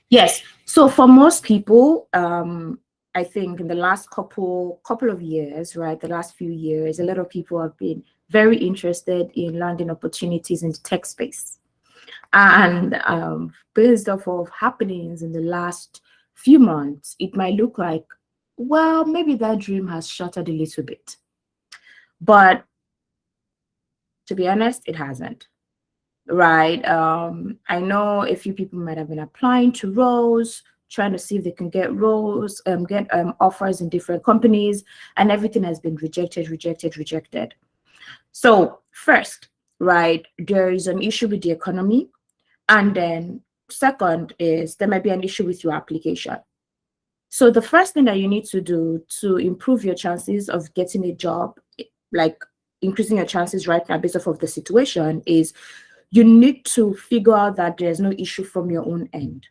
Yes. So for most people, I think in the last couple of years, right, the last few years, a lot of people have been very interested in landing opportunities in the tech space. And based off of happenings in the last few months, it might look like, well, maybe that dream has shattered a little bit. But to be honest, it hasn't. Right. I know a few people might have been applying to roles, trying to see if they can get roles, get offers in different companies, and everything has been rejected, rejected, rejected. So first, right, there is an issue with the economy, and then second is there might be an issue with your application. So the first thing that you need to do to improve your chances of getting a job, like increasing your chances right now based off of the situation, is you need to figure out that there's no issue from your own end.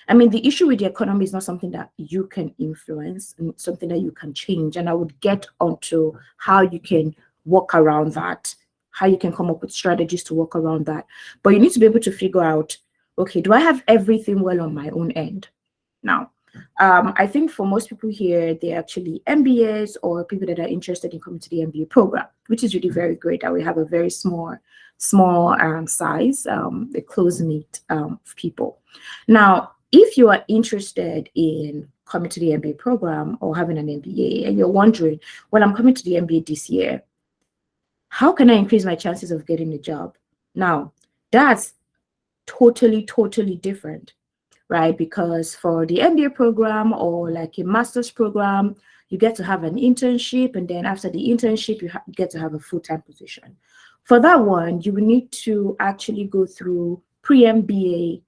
I mean, the issue with the economy is not something that you can influence and something that you can change. And I would get onto how you can work around that, how you can come up with strategies to work around that. But you need to be able to figure out, okay, do I have everything well on my own end? Now, I think for most people here, they're actually MBAs or people that are interested in coming to the MBA program, which is really very great that we have a very small size, a close-knit people. Now, if you are interested in coming to the MBA program or having an MBA and you're wondering, well, I'm coming to the MBA this year, how can I increase my chances of getting a job? Now, that's totally different, right? Because for the MBA program or like a master's program, you get to have an internship, and then after the internship, you get to have a full-time position. For that one, you will need to actually go through pre-MBA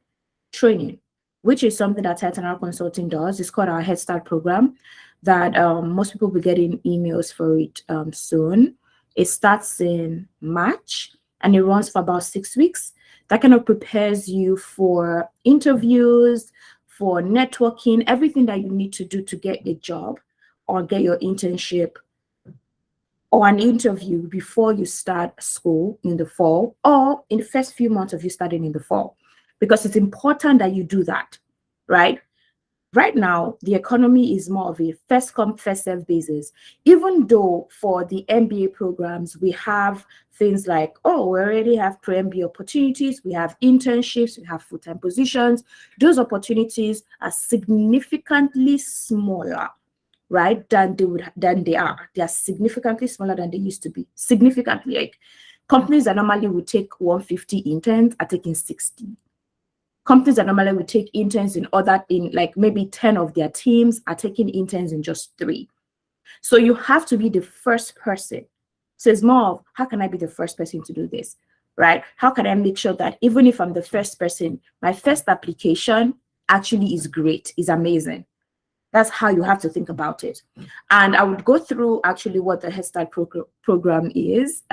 training, which is something that Titanal Consulting does. It's called our Head Start program that most people will be getting emails for it soon. It starts in March and it runs for about 6 weeks. That kind of prepares you for interviews, for networking, everything that you need to do to get a job or get your internship or an interview before you start school in the fall or in the first few months of you starting in the fall, because it's important that you do that, right? Right now, the economy is more of a first come, first serve basis. Even though for the MBA programs, we have things like, oh, we already have pre-MBA opportunities, we have internships, we have full-time positions. Those opportunities are significantly smaller, right, than they are. They are significantly smaller than they used to be. Significantly, like companies that normally would take 150 interns are taking 60. Companies that normally would take interns in like maybe 10 of their teams are taking interns in just 3. So you have to be the first person. So it's more of, how can I be the first person to do this, right? How can I make sure that even if I'm the first person, my first application actually is great, is amazing? That's how you have to think about it. And I would go through actually what the Head Start program is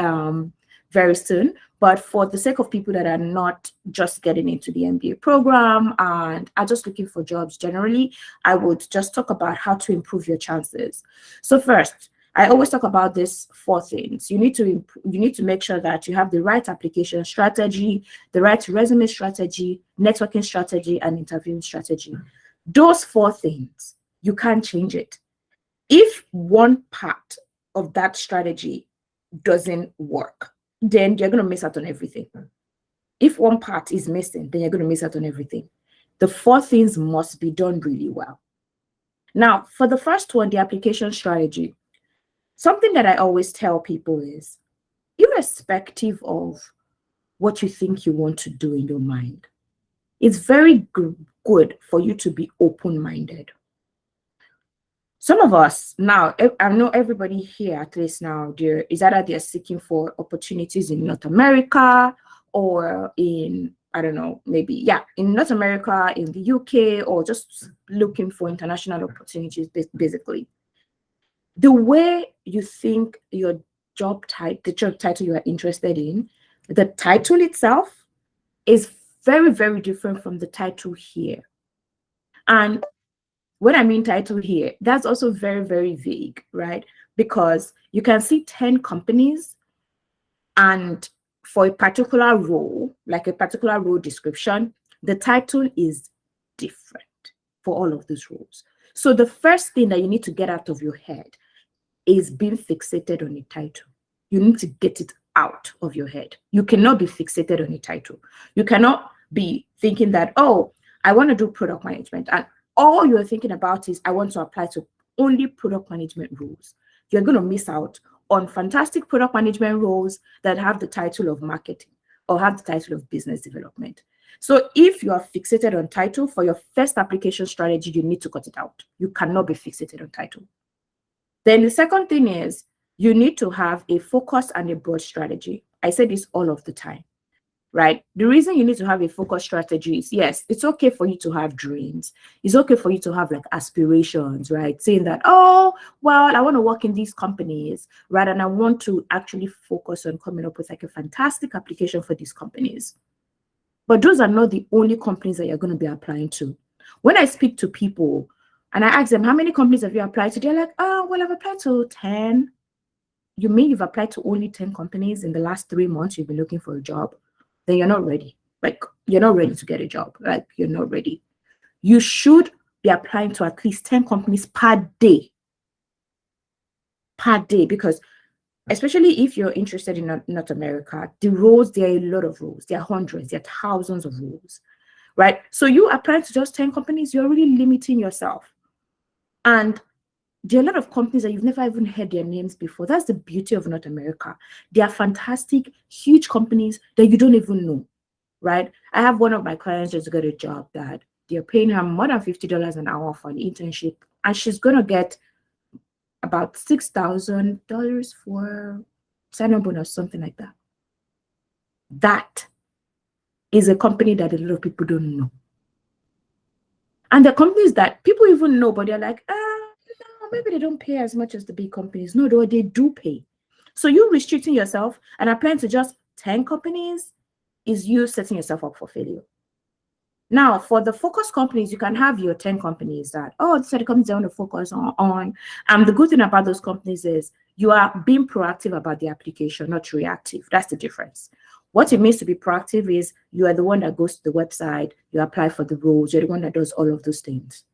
very soon. But for the sake of people that are not just getting into the MBA program and are just looking for jobs generally, I would just talk about how to improve your chances. So first, I always talk about these 4 things. You need to make sure that you have the right application strategy, the right resume strategy, networking strategy, and interviewing strategy. Those 4 things, you can't change it. If one part of that strategy doesn't work, then you're going to miss out on everything. If one part is missing, then you're going to miss out on everything. The 4 things must be done really well. Now, for the first one, the application strategy, something that I always tell people is, irrespective of what you think you want to do in your mind, it's very good for you to be open-minded. Some of us now, I know everybody here at least now, they're seeking for opportunities in North America or in, I don't know, maybe, in North America, in the UK, or just looking for international opportunities, basically. The way you think the job title you are interested in, the title itself is very, very different from the title here. And when I mean title here, that's also very, very vague, right? Because you can see 10 companies and for a particular role, like a particular role description, the title is for all of those roles. So the first thing that you need to get out of your head is being fixated on a title. You need to get it out of your head. You cannot be fixated on a title. You cannot be thinking that, oh, I want to do product management, and all you're thinking about is I want to apply to only product management roles. You're going to miss out on fantastic product management roles that have the title of marketing or have the title of business development. So if you are fixated on title for your first application strategy, you need to cut it out. You cannot be fixated on title. Then the second thing is you need to have a focus and a broad strategy. I say this all of the time, right? The reason you need to have a focus strategy is, yes, it's okay for you to have dreams. It's okay for you to have like aspirations, right? Saying that, oh, well, I want to work in these companies, right? And I want to actually focus on coming up with like a fantastic application for these companies. But those are not the only companies that you're going to be applying to. When I speak to people and I ask them, how many companies have you applied to? They're like, oh, well, I've applied to 10. You mean you've applied to only 10 companies in the last 3 months you've been looking for a job? Then you're not ready. Like, you're not ready to get a job. Like, you're not ready. You should be applying to at least 10 companies per day. Per day, because especially if you're interested in North America, the roles, there are a lot of roles. There are hundreds, there are thousands of roles, right? So you apply to just 10 companies, you're really limiting yourself. And there are a lot of companies that you've never even heard their names before. That's the beauty of North America. They are fantastic, huge companies that you don't even know, right? I have one of my clients just got a job that they're paying her more than $50 an hour for an internship, and she's going to get about $6,000 for sign-on bonus, something like that. That is a company that a lot of people don't know. And the companies that people even know, but they're like, no, maybe they don't pay as much as the big companies. No, they do pay. So you restricting yourself and applying to just 10 companies is you setting yourself up for failure. Now, for the focus companies, you can have your 10 companies that, oh, these are the companies I want to focus on. And the good thing about those companies is you are being proactive about the application, not reactive. That's the difference. What it means to be proactive is you are the one that goes to the website, you apply for the roles, you're the one that does all of those things,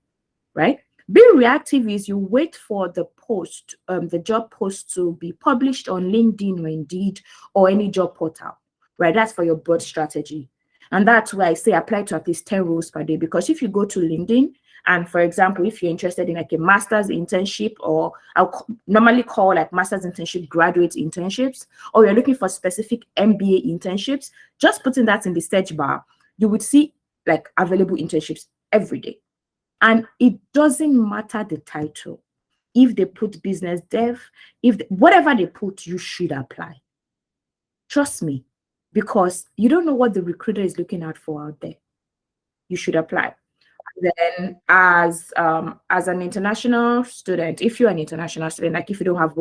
right? Being reactive is you wait for the post, the job post to be published on LinkedIn or Indeed or any job portal, right? That's for your broad strategy. And that's why I say apply to at least 10 roles per day, because if you go to LinkedIn and, for example, if you're interested in like a master's internship, or I'll normally call like master's internship graduate internships, or you're looking for specific MBA internships, just putting that in the search bar, you would see like available internships every day. And it doesn't matter the title. If they put business dev, whatever they put, you should apply. Trust me. Because you don't know what the recruiter is looking out for out there. You should apply. Then as an international student, if you're an international student, like if you don't have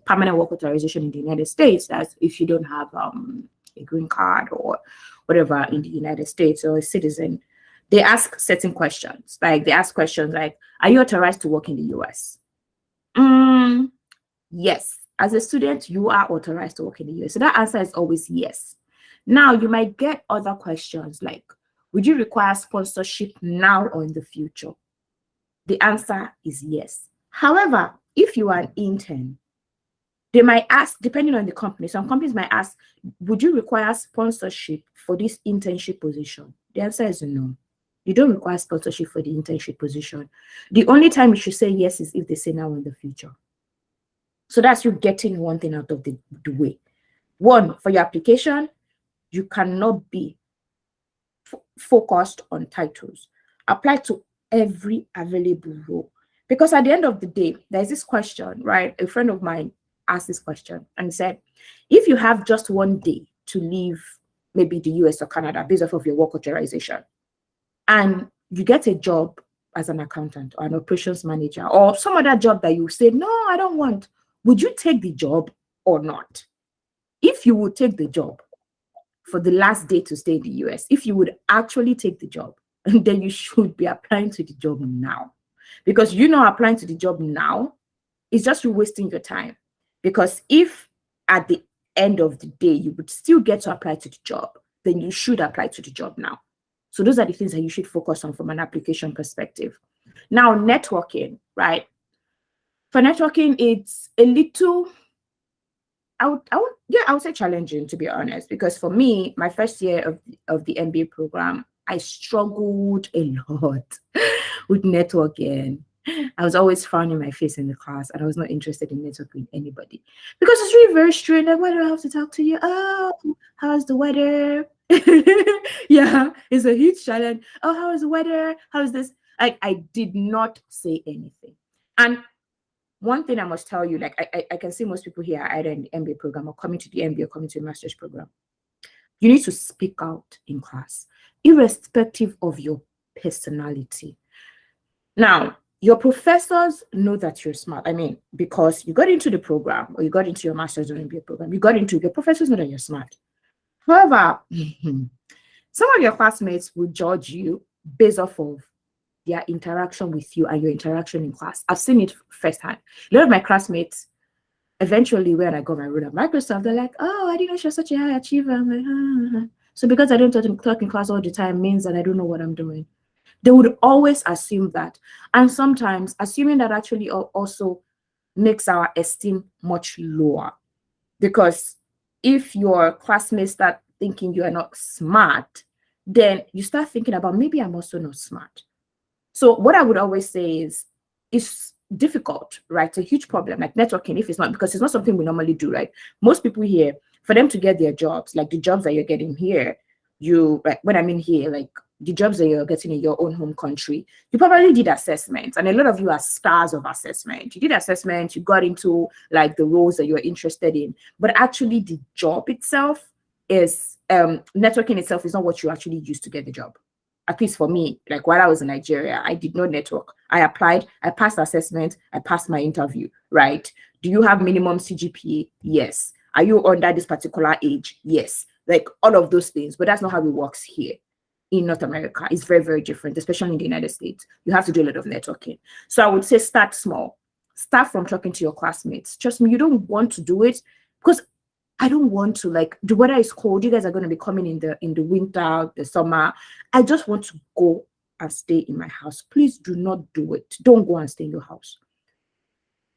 permanent work authorization in the United States, that's if you don't have a green card or whatever in the United States, or a citizen, they ask certain questions. Like they ask questions like, are you authorized to work in the US? Yes. As a student, you are authorized to work in the US. So that answer is always yes. Now, you might get other questions like, would you require sponsorship now or in the future? The answer is yes. However, if you are an intern, they might ask, depending on the company, some companies might ask, would you require sponsorship for this internship position? The answer is no. You don't require sponsorship for the internship position. The only time you should say yes is if they say now or in the future. So that's you getting one thing out of the way. One, for your application, you cannot be focused on titles. Apply to every available role. Because at the end of the day, there's this question, right? A friend of mine asked this question and said, if you have just one day to leave maybe the US or Canada based off of your work authorization, and you get a job as an accountant or an operations manager or some other job that you say, no, I don't want, would you take the job or not? If you would take the job, for the last day to stay in the US, if you would actually take the job, then you should be applying to the job now. Because you know applying to the job now is just you wasting your time. Because if at the end of the day you would still get to apply to the job, then you should apply to the job now. So those are the things that you should focus on from an application perspective. Now, networking, right? For networking, it's a little, I would say challenging, to be honest, because for me, my first year of the MBA program, I struggled a lot with networking. I was always frowning my face in the class, and I was not interested in networking with anybody because it's really very strange. Like, why do I have to talk to you? Oh, how's the weather? Yeah, it's a huge challenge. Oh, how is the weather? How is this? Like, I did not say anything. And one thing I must tell you, like, I can see most people here are either in the MBA program or coming to the MBA or coming to the master's program. You need to speak out in class, irrespective of your personality. Now, your professors know that you're smart. I mean, because you got into the program or you got into your master's or MBA program, your professors know that you're smart. However, some of your classmates will judge you based off of their interaction with you and your interaction in class. I've seen it firsthand. A lot of my classmates, eventually, when I got my role at Microsoft, they're like, "Oh, I didn't know you're such a high achiever." I'm like, ah. So because I don't talk in class all the time means that I don't know what I'm doing. They would always assume that. And sometimes assuming that actually also makes our esteem much lower. Because if your classmates start thinking you are not smart, then you start thinking about maybe I'm also not smart. So what I would always say is it's difficult, right? It's a huge problem, like networking, if it's not, because it's not something we normally do, right? Most people here, for them to get their jobs, like the jobs that you're getting here, like when I mean here, like the jobs that you're getting in your own home country, you probably did assessments, and a lot of you are stars of assessment. You did assessment, you got into like the roles that you're interested in, but actually the job itself is networking itself is not what you actually use to get the job. At least for me, like while I was in Nigeria, I did not network. I applied, I passed assessment, I passed my interview, right? Do you have minimum CGPA? Yes. Are you under this particular age? Yes. Like all of those things, but that's not how it works here in North America. It's very, very different, especially in the United States. You have to do a lot of networking. So I would say start small. Start from talking to your classmates. Trust me, you don't want to do it because I don't want to, like, the weather is cold. You guys are going to be coming in the winter, the summer. I just want to go and stay in my house. Please do not do it. Don't go and stay in your house.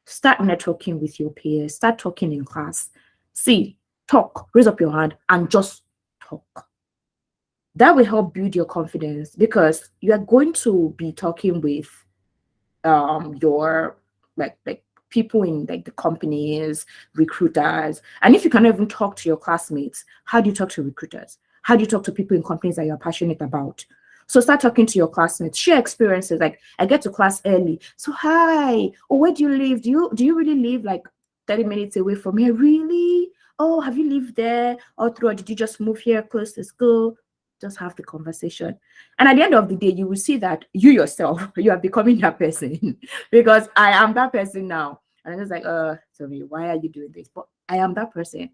Start networking with your peers. Start talking in class. See, talk, raise up your hand and just talk. That will help build your confidence because you are going to be talking with your like people in like the companies, recruiters. And if you cannot even talk to your classmates, how do you talk to recruiters? How do you talk to people in companies that you're passionate about? So start talking to your classmates, share experiences. Like, I get to class early. So hi, oh, where do you live? Do you really live like 30 minutes away from here? Really? Oh, have you lived there all through, or did you just move here close to school? Just have the conversation. And at the end of the day, you will see that you yourself, you are becoming that person because I am that person now. And I'm just like, tell me, why are you doing this? But I am that person.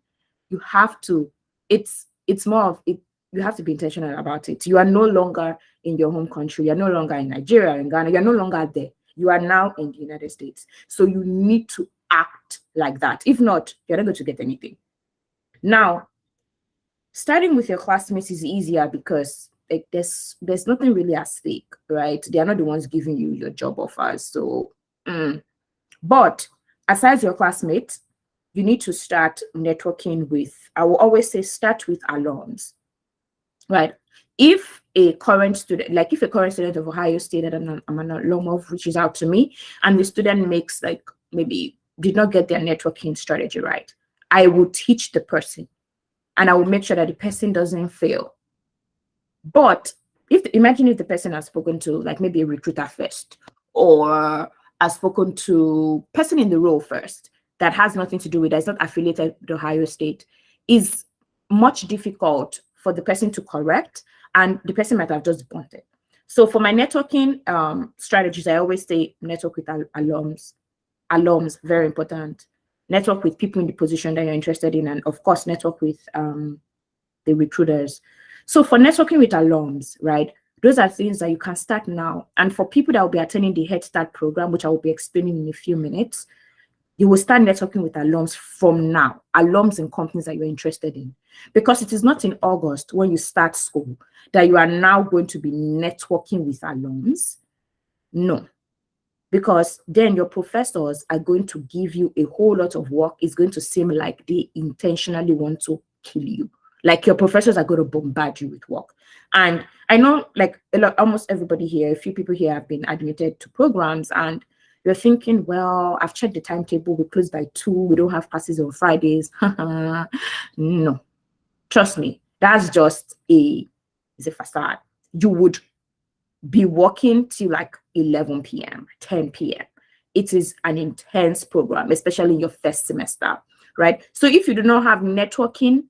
You have to, it's more of it, you have to be intentional about it. You are no longer in your home country, you're no longer in Nigeria, in Ghana, you're no longer there. You are now in the United States. So you need to act like that. If not, you're not going to get anything. Now, starting with your classmates is easier because like there's nothing really at stake, right? They are not the ones giving you your job offers. So, but aside your classmates, you need to start networking with, I will always say, start with alums, right? If a current student, like if a current student of Ohio State that I'm an alum of reaches out to me and the student makes like maybe did not get their networking strategy right, I will teach the person and I will make sure that the person doesn't fail. But imagine if the person has spoken to like maybe a recruiter first, or has spoken to person in the role first that has nothing to do with that, is not affiliated with Ohio State, is much difficult for the person to correct, and the person might have just bumped it. So for my networking strategies, I always say network with alums. Alums, very important. Network with people in the position that you're interested in, and of course, network with the recruiters. So for networking with alums, right, those are things that you can start now. And for people that will be attending the Head Start program, which I will be explaining in a few minutes, you will start networking with alums from now, alums in companies that you're interested in. Because it is not in August when you start school that you are now going to be networking with alums. No, because then your professors are going to give you a whole lot of work. It's going to seem like they intentionally want to kill you. Like your professors are going to bombard you with work. And I know like almost everybody here, a few people here have been admitted to programs, and you're thinking, well, I've checked the timetable, we close by 2, we don't have classes on Fridays. No, trust me, that's just it's a facade. You would be working till like 11 p.m., 10 p.m. It is an intense program, especially in your first semester, right? So if you do not have networking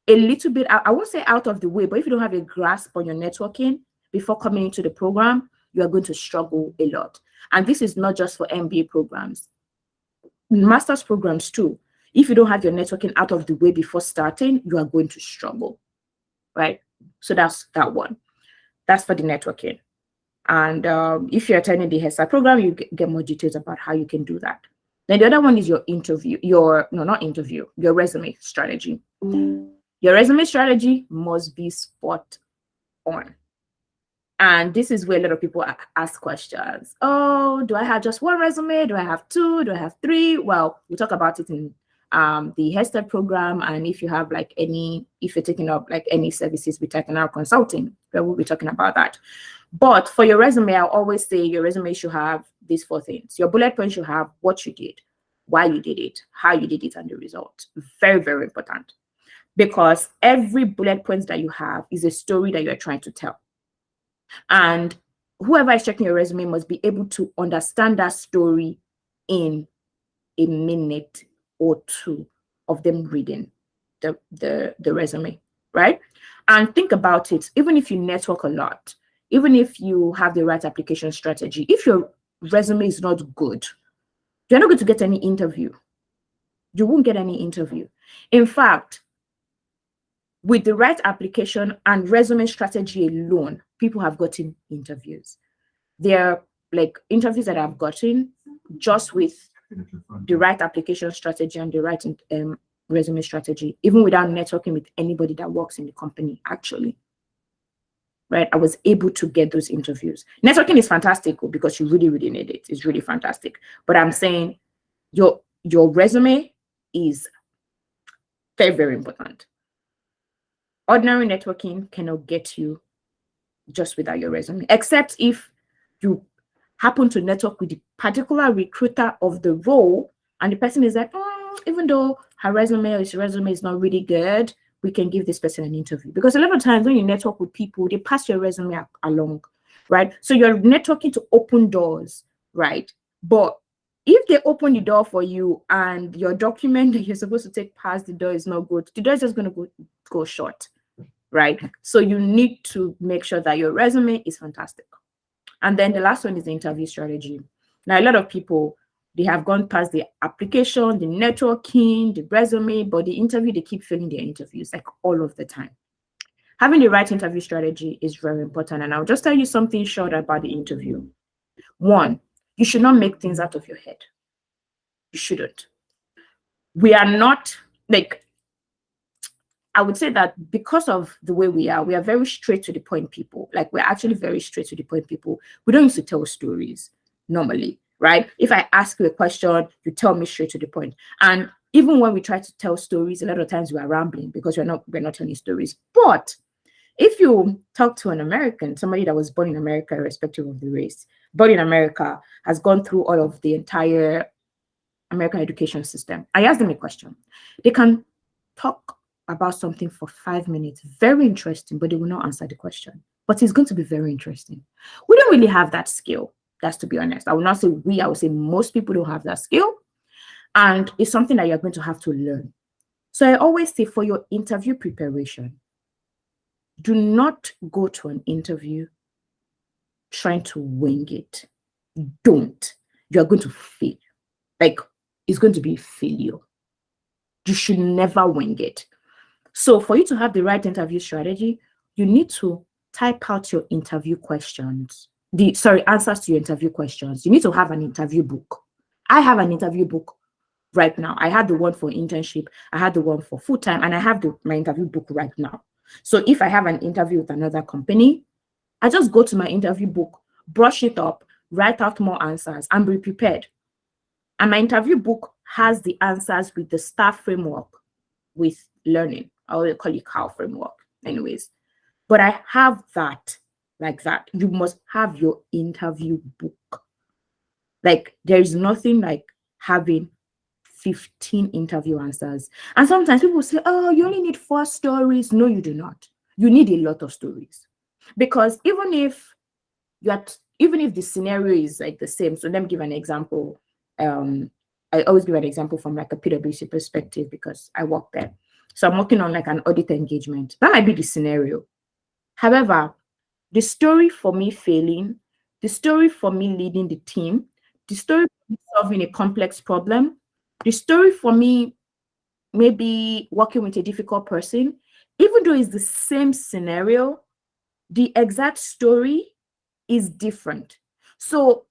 a little bit, I won't say out of the way, but if you don't have a grasp on your networking before coming into the program, you are going to struggle a lot. And this is not just for MBA programs, master's programs too. If you don't have your networking out of the way before starting, you are going to struggle, right? So that's that one. That's for the networking. And if you're attending the HESA program, you get more details about how you can do that. Then the other one is your interview, your resume strategy. Your resume strategy must be spot on. And this is where a lot of people ask questions. Oh, do I have just one resume? Do I have 2? Do I have 3? Well, we talk about it in the HESTA program. And if you have like if you're taking up like any services with Technical Consulting, we'll be talking about that. But for your resume, I always say your resume should have these 4 things. Your bullet points should have what you did, why you did it, how you did it, and the result. Very, very important. Because every bullet point that you have is a story that you're trying to tell. And whoever is checking your resume must be able to understand that story in a minute or 2 of them reading the resume, right? And think about it, even if you network a lot, even if you have the right application strategy, if your resume is not good, you're not going to get any interview. You won't get any interview. In fact, with the right application and resume strategy alone, people have gotten interviews. There are like interviews that I've gotten just with the right application strategy and the right resume strategy, even without networking with anybody that works in the company, actually. Right? I was able to get those interviews. Networking is fantastic because you really, really need it. It's really fantastic. But I'm saying your resume is very, very important. Ordinary networking cannot get you just without your resume, except if you happen to network with the particular recruiter of the role and the person is like, even though her resume or his resume is not really good, we can give this person an interview. Because a lot of times when you network with people, they pass your resume along, right? So you're networking to open doors, right? But if they open the door for you and your document that you're supposed to take past the door is not good, the door is just going to go short, right? So you need to make sure that your resume is fantastic. And then the last one is the interview strategy. Now, a lot of people, they have gone past the application, the networking, the resume, but the interview, they keep failing their interviews like all of the time. Having the right interview strategy is very important. And I'll just tell you something short about the interview. 1, you should not make things out of your head. You shouldn't. We are not like, I would say that because of the way we are very straight to the point people. Like we're actually very straight to the point people. We don't used to tell stories normally, right? If I ask you a question, you tell me straight to the point. And even when we try to tell stories, a lot of times we are rambling because we're not telling stories. But if you talk to an American, somebody that was born in America, irrespective of the race, born in America, has gone through all of the entire American education system, I ask them a question. They can talk about something for 5 minutes, very interesting, but they will not answer the question. But it's going to be very interesting. We don't really have that skill. That's to be honest. I will not say we, I would say most people don't have that skill. And it's something that you're going to have to learn. So I always say for your interview preparation, do not go to an interview trying to wing it. Don't. You're going to fail. Like, it's going to be failure. You should never wing it. So for you to have the right interview strategy, you need to type out your interview questions. Answers to your interview questions. You need to have an interview book. I have an interview book right now. I had the one for internship, I had the one for full-time, and I have my interview book right now. So if I have an interview with another company, I just go to my interview book, brush it up, write out more answers and be prepared. And my interview book has the answers with the STAR framework with learning. I will call it CAL framework anyways. But I have that like that. You must have your interview book. Like there is nothing like having 15 interview answers. And sometimes people say, oh, you only need 4 stories. No, you do not. You need a lot of stories. Because even if the scenario is like the same, so let me give an example. I always give an example from like a PwC perspective because I work there. So I'm working on like an audit engagement. That might be the scenario. However, the story for me failing, the story for me leading the team, the story for me solving a complex problem, the story for me maybe working with a difficult person, even though it's the same scenario, the exact story is different. So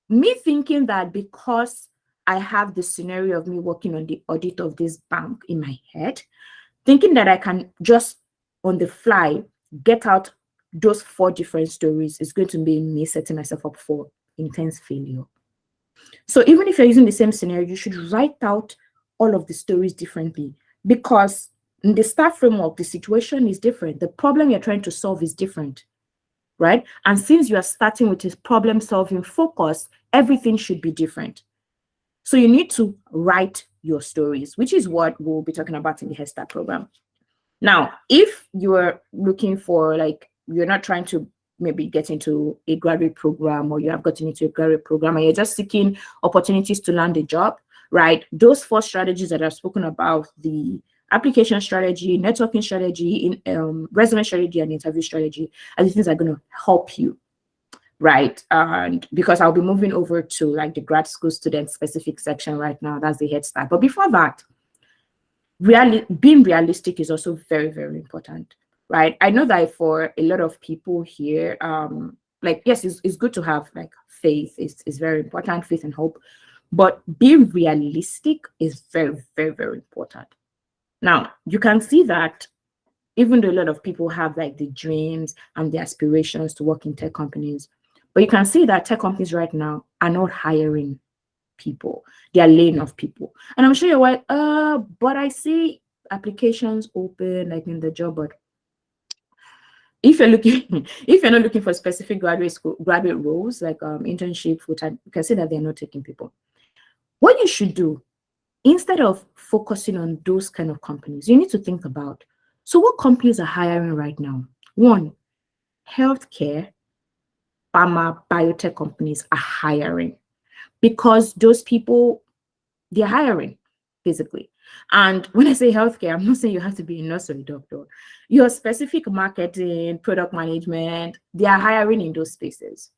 me thinking that because I have the scenario of me working on the audit of this bank in my head, thinking that I can just on the fly get out those 4 different stories is going to be me setting myself up for intense failure. So even if you're using the same scenario, you should write out all of the stories differently, because in the STAR framework, the situation is different. The problem you're trying to solve is different, right? And since you are starting with a problem-solving focus, everything should be different. So you need to write your stories, which is what we'll be talking about in the Head Start program. Now, if you're looking for, like, you're not trying to maybe get into a graduate program, or you have gotten into a graduate program and you're just seeking opportunities to land a job, right? Those 4 strategies that I've spoken about, the application strategy, networking strategy, resume strategy, and interview strategy, are the things that are going to help you, right? And because I'll be moving over to like the grad school student specific section right now, that's the Head Start. But before that, being realistic is also very, very important, right? I know that for a lot of people here, like, yes, it's good to have like faith, is very important, faith and hope, but being realistic is very, very, very important. Now, you can see that even though a lot of people have like the dreams and the aspirations to work in tech companies, but you can see that tech companies right now are not hiring people. They are laying off people. And I'm sure you're like, but I see applications open like in the job board. If you're looking, if you're not looking for specific graduate roles like internship, full-time, you can see that they're not taking people. What you should do, instead of focusing on those kind of companies, you need to think about, so what companies are hiring right now? 1, healthcare, pharma, biotech companies are hiring, because those people, they're hiring physically. And when I say healthcare, I'm not saying you have to be a nurse or a doctor. Your specific marketing, product management, they are hiring in those spaces,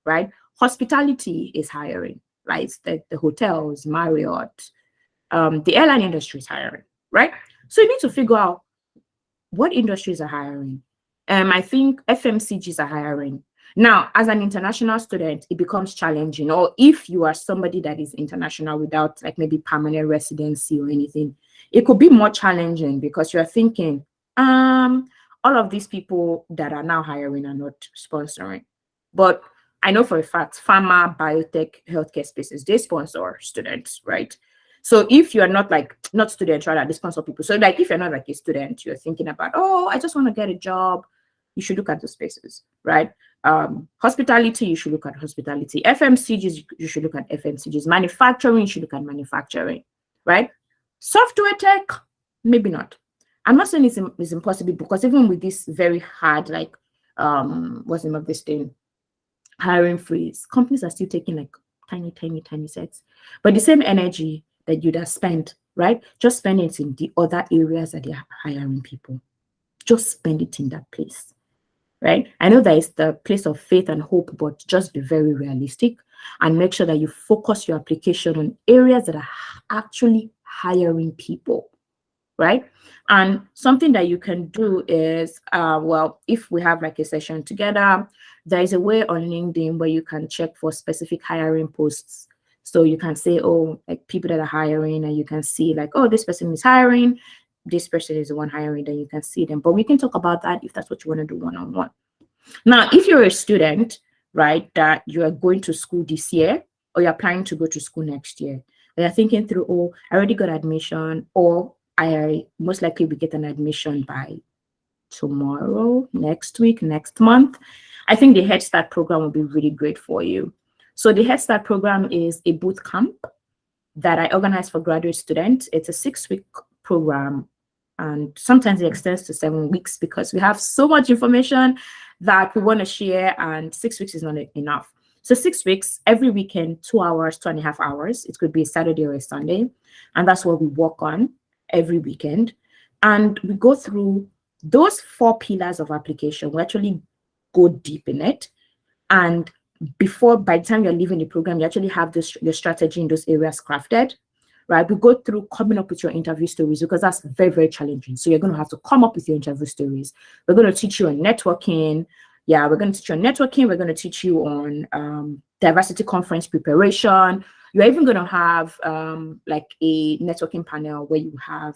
right? Hospitality is hiring, right? The hotels, Marriott, the airline industry is hiring, right? So you need to figure out what industries are hiring. I think FMCGs are hiring. Now, as an international student, it becomes challenging. Or if you are somebody that is international without like maybe permanent residency or anything, it could be more challenging because you're thinking, all of these people that are now hiring are not sponsoring. But I know for a fact, pharma, biotech, healthcare spaces, they sponsor students, right? So if you're not students, rather, they sponsor people. So like if you're not like a student, you're thinking about, oh, I just want to get a job, you should look at the spaces, right? Hospitality, you should look at hospitality. FMCGs, you should look at FMCGs. Manufacturing, you should look at manufacturing, right? Software tech, maybe not. I'm not saying it's impossible, because even with this very hard, like, what's the name of this thing? Hiring freeze, companies are still taking like tiny sets. But the same energy that you'd have spent, right? Just spend it in the other areas that they're hiring people. Just spend it in that place. Right? I know that it's the place of faith and hope, but just be very realistic and make sure that you focus your application on areas that are actually hiring people, right? And something that you can do is, well, if we have like a session together, there is a way on LinkedIn where you can check for specific hiring posts. So you can say, oh, like people that are hiring, and you can see like, oh, this person is hiring, this person is the one hiring, then you can see them. But we can talk about that if that's what you want to do one-on-one. Now, if you're a student, right, that you are going to school this year or you're planning to go to school next year. They're thinking through, oh, I already got admission, or I most likely will get an admission by tomorrow, next week, next month. I think the Head Start program will be really great for you. So the Head Start program is a boot camp that I organize for graduate students. It's a 6-week program, and sometimes it extends to 7 weeks because we have so much information that we want to share, and 6 weeks is not enough. So 6 weeks, every weekend, 2 hours, 2.5 hours. It could be a Saturday or a Sunday. And that's what we work on every weekend. And we go through those 4 pillars of application. We actually go deep in it. And by the time you're leaving the program, you actually have your strategy in those areas crafted, right? We go through coming up with your interview stories because that's very, very challenging. So you're going to have to come up with your interview stories. We're going to teach you on networking. Yeah, we're going to teach you on networking. We're going to teach you on diversity conference preparation. You're even going to have like a networking panel where you have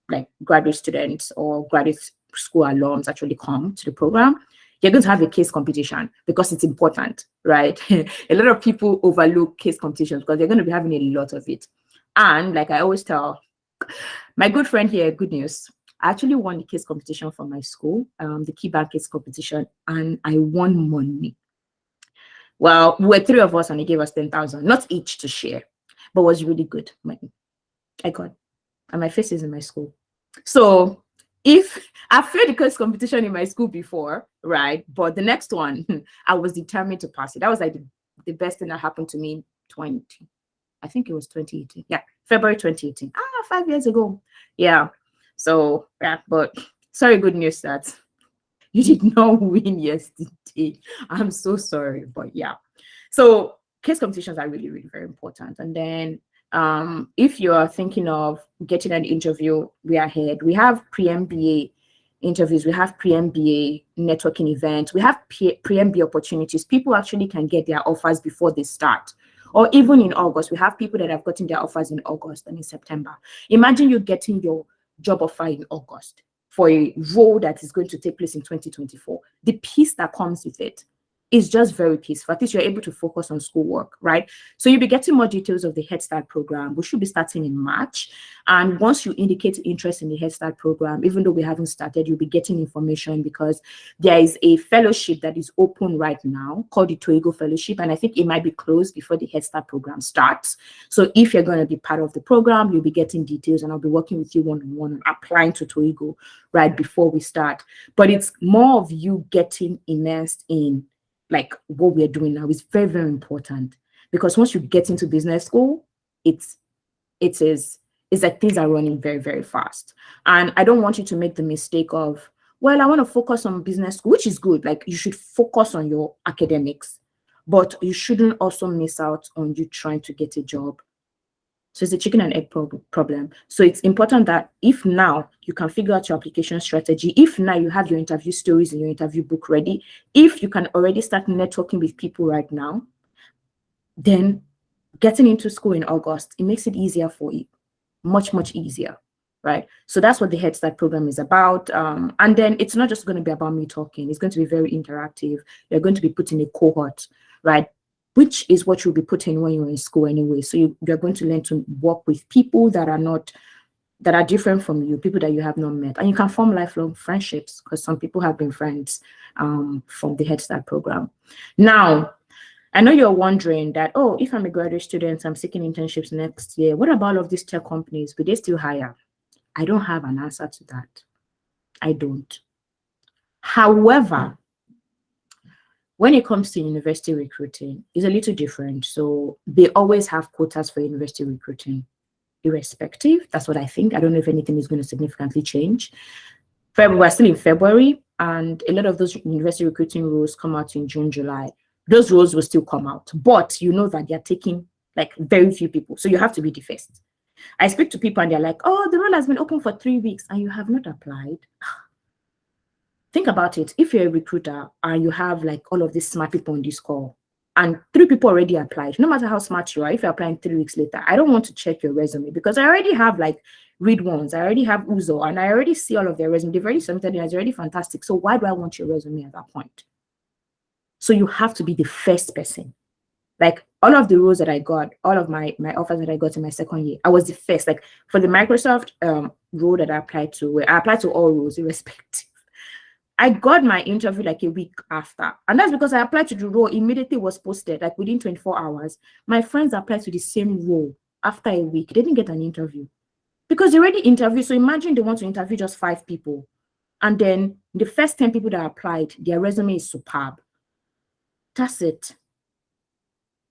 like graduate students or graduate school alums actually come to the program. You're going to have a case competition because it's important, right? A lot of people overlook case competitions because they're going to be having a lot of it. And like I always tell my good friend here, good news, I actually won the case competition from my school, the KeyBank case competition, and I won money. Well, we were 3 of us and they gave us 10,000, not each to share, but was really good money. I got, and my face is in my school. So if I've failed the case competition in my school before, right? But the next one, I was determined to pass it. That was like the best thing that happened to me in I think it was 2018. Yeah, February 2018. 5 years ago. Yeah. So, yeah, but sorry, good news that you did not win yesterday. I'm so sorry, but yeah. So case competitions are really, really very important. And then if you are thinking of getting an interview, we are ahead. We have pre-MBA interviews. We have pre-MBA networking events. We have pre-MBA opportunities. People actually can get their offers before they start. Or even in August, we have people that have gotten their offers in August and in September. Imagine you getting your job offer in August for a role that is going to take place in 2024. The peace that comes with it is just very peaceful. At least you're able to focus on schoolwork, right? So you'll be getting more details of the Head Start program. We should be starting in March. And once you indicate interest in the Head Start program, even though we haven't started, you'll be getting information because there is a fellowship that is open right now called the Toego Fellowship. And I think it might be closed before the Head Start program starts. So if you're going to be part of the program, you'll be getting details and I'll be working with you one-on-one on applying to Toego right before we start. But it's more of you getting immersed in like what we're doing now is very, very important because once you get into business school, it's like things are running very, very fast. And I don't want you to make the mistake of, well, I want to focus on business school, which is good. Like you should focus on your academics, but you shouldn't also miss out on you trying to get a job. So it's a chicken and egg problem. So it's important that if now you can figure out your application strategy, if now you have your interview stories and your interview book ready, if you can already start networking with people right now, then getting into school in August, it makes it easier for you, much, much easier, right? So that's what the Head Start program is about. And then it's not just going to be about me talking. It's going to be very interactive. You're going to be put in a cohort, right? Which is what you'll be put in when you're in school anyway. So you're going to learn to work with people that are different from you, people that you have not met. And you can form lifelong friendships because some people have been friends from the Head Start program. Now, I know you're wondering that, oh, if I'm a graduate student, I'm seeking internships next year. What about all of these tech companies? Will they still hire? I don't have an answer to that. I don't. However, when it comes to university recruiting, it's a little different. So they always have quotas for university recruiting, irrespective. That's what I think. I don't know if anything is going to significantly change. We're still in February, and a lot of those university recruiting rules come out in June, July. Those rules will still come out, but you know that they're taking like very few people. So you have to be the first. I speak to people and they're like, oh, the role has been open for 3 weeks and you have not applied. Think about it. If you're a recruiter and you have like all of these smart people on this call and 3 people already applied, no matter how smart you are, if you're applying 3 weeks later, I don't want to check your resume because I already have like read ones. I already have Uzo and I already see all of their resume. They've already submitted it. It's already fantastic. So why do I want your resume at that point? So you have to be the first person. Like all of the roles that I got, all of my offers that I got in my second year, I was the first. Like for the Microsoft role that I applied to, where I applied to all roles irrespective. I got my interview like a week after. And that's because I applied to the role, immediately was posted, like within 24 hours. My friends applied to the same role after a week. They didn't get an interview because they already interviewed. So imagine they want to interview just 5 people. And then the first 10 people that applied, their resume is superb. That's it.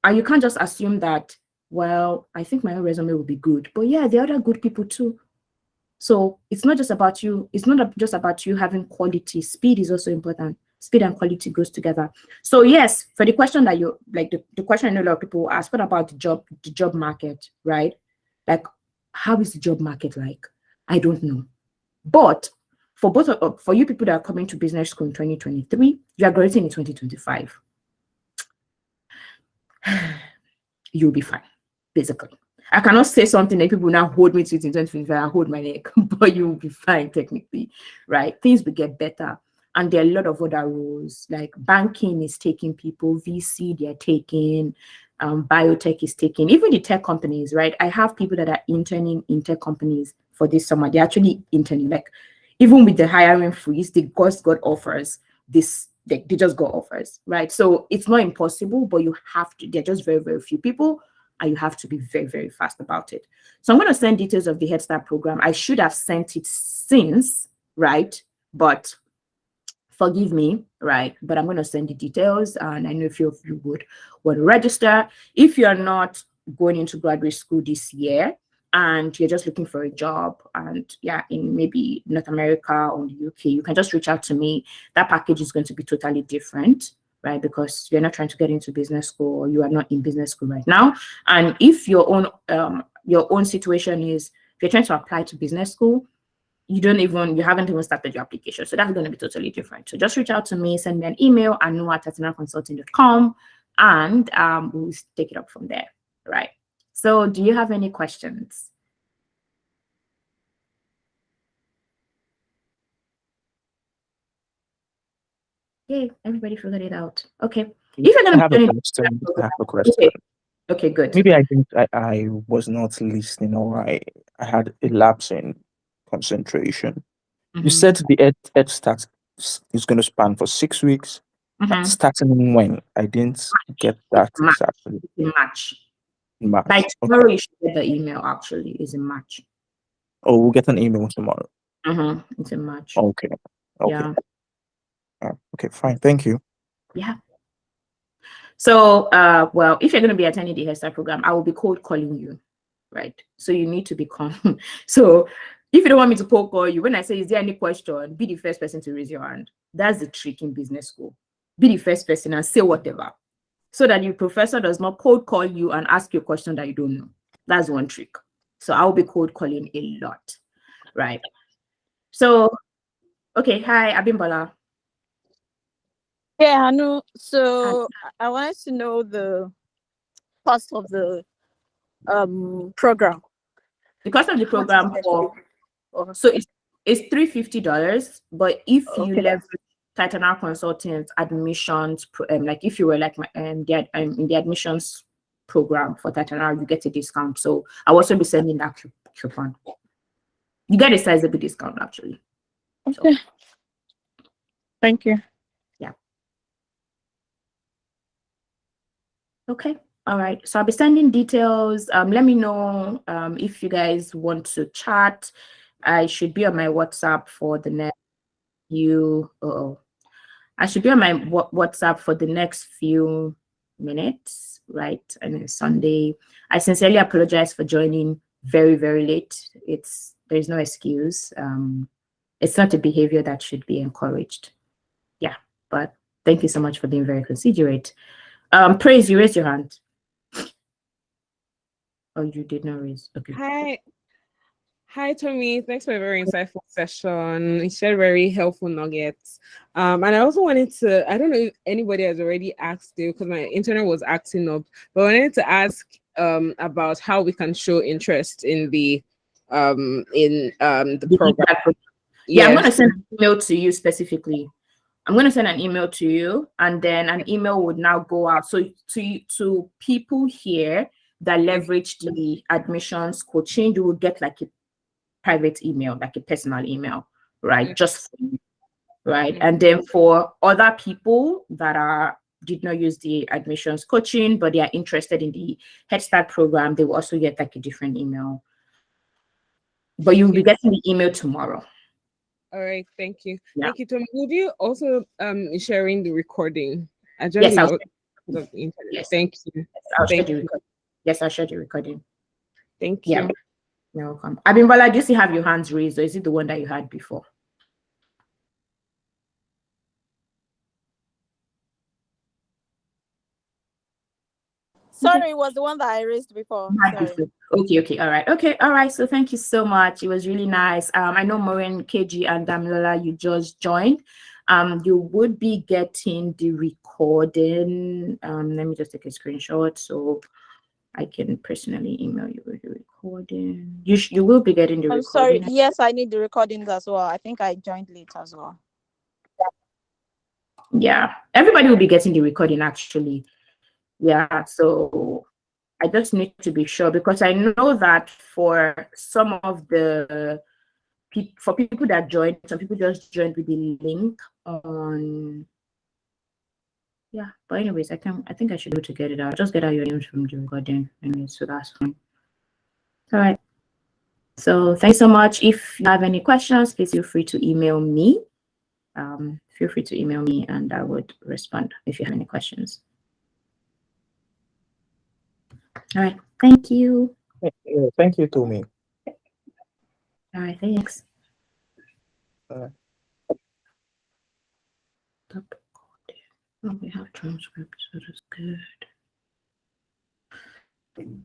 And you can't just assume that, well, I think my resume will be good. But yeah, the other good people too. So it's not just about you. It's not just about you having quality. Speed is also important. Speed and quality goes together. So yes, for the question that you like, the question I know a lot of people ask, what about the job market, right? Like, how is the job market like? I don't know. But for you people that are coming to business school in 2023, you are graduating in 2025. You'll be fine, basically. I cannot say something that people now hold me to it in 2025 and hold my neck, but you'll be fine technically, right? Things will get better. And there are a lot of other roles, like banking is taking people, VC they're taking, biotech is taking, even the tech companies, right? I have people that are interning in tech companies for this summer. They're actually interning, like even with the hiring freeze, they just got offers this. They just got offers, right? So it's not impossible, but you have to, they're just very, very few people, and you have to be very, very fast about it. So I'm going to send details of the Head Start program. I should have sent it since, right? But forgive me, right? But I'm going to send the details, and I know if you would want to register. If you're not going into graduate school this year, and you're just looking for a job, and yeah, in maybe North America or the UK, you can just reach out to me. That package is going to be totally different, right? Because you're not trying to get into business school, or you are not in business school right now. And if your own situation is if you're trying to apply to business school, you haven't even started your application. So that's going to be totally different. So just reach out to me, send me an email, anu@tatinarconsulting.com, and we'll take it up from there, right? So do you have any questions? Okay, everybody figured it out. Okay. If you're gonna I have a question. Okay, good. Maybe I think I was not listening, or I had a lapse in concentration. You said the Ed Start is going to span for 6 weeks. Starting when? I didn't get that exactly. In March. In March. By tomorrow, you should get the email. Actually, is in March. Oh, we'll get an email tomorrow. It's in March. Okay. Yeah. Okay, fine. Thank you. Yeah. So, well, if you're going to be attending the Head Start program, I will be cold calling you, right? So you need to be calm. So if you don't want me to cold call you, when I say, is there any question, be the first person to raise your hand. That's the trick in business school. Be the first person and say whatever, so that your professor does not cold call you and ask you a question that you don't know. That's one trick. So I'll be cold calling a lot, right? So, okay. Hi, Abimbola. Yeah, I know. So I wanted to know the cost of the program. The cost of the program so it's $350, but if you leverage Titanar Consultants admissions, like if you were like in the admissions program for Titanar, you get a discount. So I'll also be sending that coupon. You get a sizable discount actually. Okay. So, thank you. Yeah. Okay. All right. So I'll be sending details. Let me know if you guys want to chat. I should be on my WhatsApp for the next few. I should be on my WhatsApp for the next few minutes, right? And it's Sunday. I sincerely apologize for joining very, very late. There's no excuse. It's not a behavior that should be encouraged. Yeah, but thank you so much for being very considerate. Praise, you raised your hand. Oh, you did not raise. Okay. Hi, Tommy. Thanks for a very insightful session. You shared very helpful nuggets. And I also wanted to, I don't know if anybody has already asked you because my internet was acting up, but I wanted to ask about how we can show interest in the program. Yeah, I'm going to send an email to you specifically. I'm going to send an email to you, and then an email would now go out. So to people here that leverage the admissions coaching, you will get like a private email, like a personal email, right? Just for you, right? And then for other people that did not use the admissions coaching, but they are interested in the Head Start program, they will also get like a different email. But you will be getting the email tomorrow. All right, thank you. Yeah. Thank you, Tom. Would you also sharing the recording? I Yes, joined I'll the internet. Yes. Thank you. I'll share Thank the you. recording. Yes, I'll share the recording. Thank Yeah. you. You're welcome. Abimbola, do you still have your hands raised, or is it the one that you had before? Sorry, it was the one that I raised before. Sorry. Okay, all right. So thank you so much. It was really nice. I know Maureen, KG, and Damilola, you just joined. You would be getting the recording. Let me just take a screenshot so I can personally email you the recording. You will be getting the I'm recording. sorry. Yes, I need the recordings as well. I think I joined late as well. Yeah, everybody will be getting the recording actually. Yeah, so I just need to be sure, because I know that for some of the for people that joined, some people just joined with the link on. Yeah, but anyways, I think I should be able to get it out. Just get out your names from the recording, anyway, so that's fine. All right. So thanks so much. If you have any questions, please feel free to email me. Feel free to email me, and I would respond if you have any questions. All right. Thank you. Thank you, Tommy. All right. Thanks. Bye. Oh, we have transcripts, so that's good.